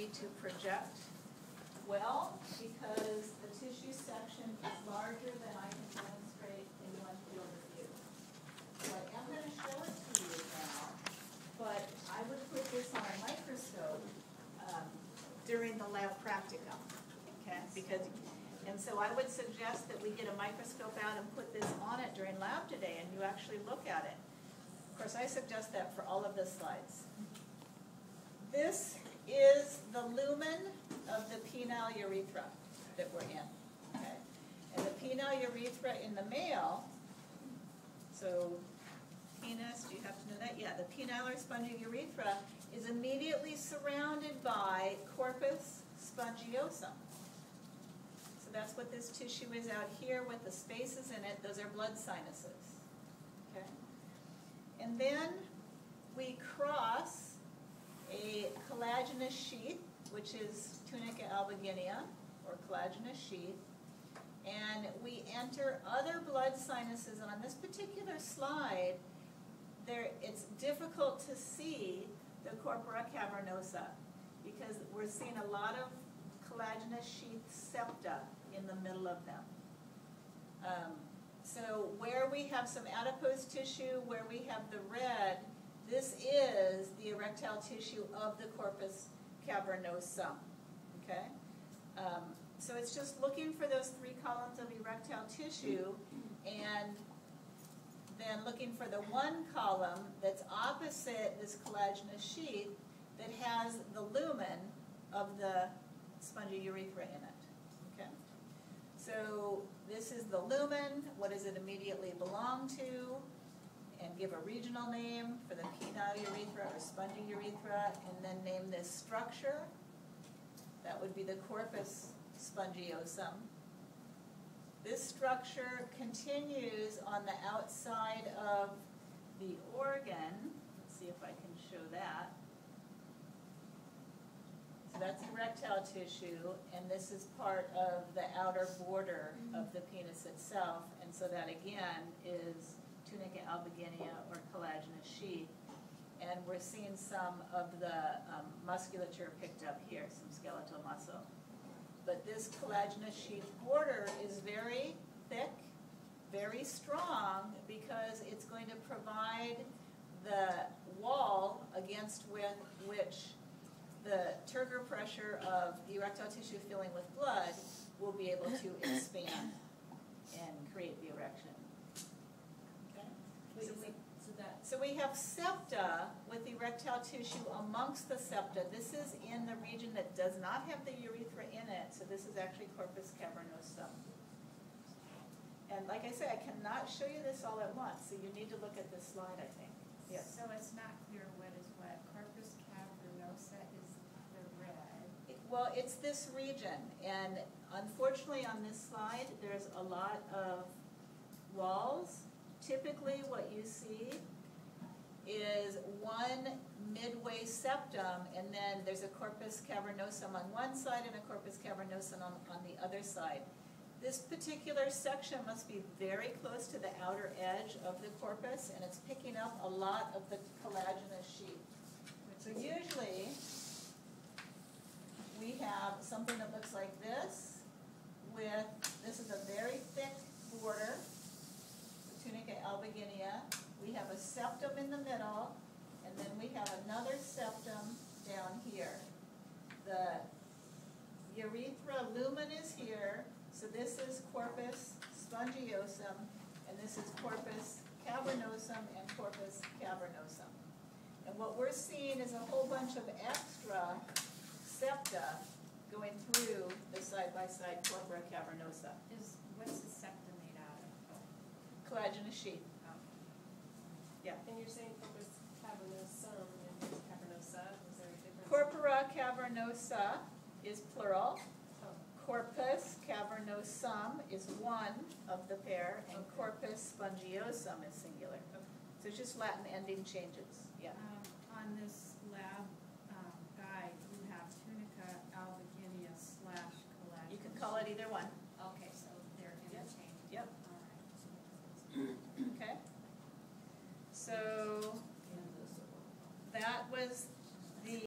ability to project well because the tissue section is larger than I can demonstrate in one field of view. So I am going to show it to you now, but I would put this on a microscope during the lab practicum, okay? And so I would suggest that we get a microscope out and put this on it during lab today and you actually look at it. Of course, I suggest that for all of the slides. This is the lumen of the penile urethra that we're in, okay? And the penile urethra in the male, so penis, do you have to know that? Yeah, the penile or spongy urethra is immediately surrounded by corpus spongiosum. So that's what this tissue is out here with the spaces in it. Those are blood sinuses, okay? And then we cross a collagenous sheath, which is tunica albuginea, or collagenous sheath, and we enter other blood sinuses. And on this particular slide, it's difficult to see the corpora cavernosa because we're seeing a lot of collagenous sheath septa in the middle of them. So where we have some adipose tissue, where we have the red, this is the erectile tissue of the corpus cavernosum, okay? So it's just looking for those 3 columns of erectile tissue and then looking for the 1 column that's opposite this collagenous sheath that has the lumen of the spongy urethra in it, okay? So this is the lumen. What does it immediately belong to? And give a regional name for the penile urethra or spongy urethra, and then name this structure. That would be the corpus spongiosum. This structure continues on the outside of the organ. Let's see if I can show that. So that's erectile tissue, and this is part of the outer border of the penis itself, and so that again is tunica albuginea or collagenous sheath. And we're seeing some of the musculature picked up here, some skeletal muscle. But this collagenous sheath border is very thick, very strong, because it's going to provide the wall against which the turgor pressure of the erectile tissue filling with blood will be able to expand and create the erection. So we have septa with erectile tissue amongst the septa. This is in the region that does not have the urethra in it, so this is actually corpus cavernosum. And like I say, I cannot show you this all at once, so you need to look at this slide, I think. Yes. So it's not clear what is what. Corpus cavernosa is the red. Well, it's this region, and unfortunately on this slide, there's a lot of walls. Typically what you see is one midway septum, and then there's a corpus cavernosum on one side and a corpus cavernosum on the other side. This particular section must be very close to the outer edge of the corpus, and it's picking up a lot of the collagenous sheath. So usually we have something that looks like this, this is a very thick border, tunica albuginea. We have a septum in the middle, and then we have another septum down here. The urethra lumen is here, so this is corpus spongiosum, and this is corpus cavernosum and corpus cavernosum. And what we're seeing is a whole bunch of extra septa going through the side-by-side corpora cavernosa. What's the septum made out of? Collagenous sheath. Yeah. And you're saying corpus cavernosum and cavernosa, is there a difference? Corpora cavernosa is plural. Oh. Corpus cavernosum is one of the pair, and Okay. corpus spongiosum is singular. Okay. So it's just Latin ending changes. Yeah. On this lab guide, you have tunica albuginea / collagenous. You can call it either one. Okay, so they're interchangeable. Yep. All right. Okay. So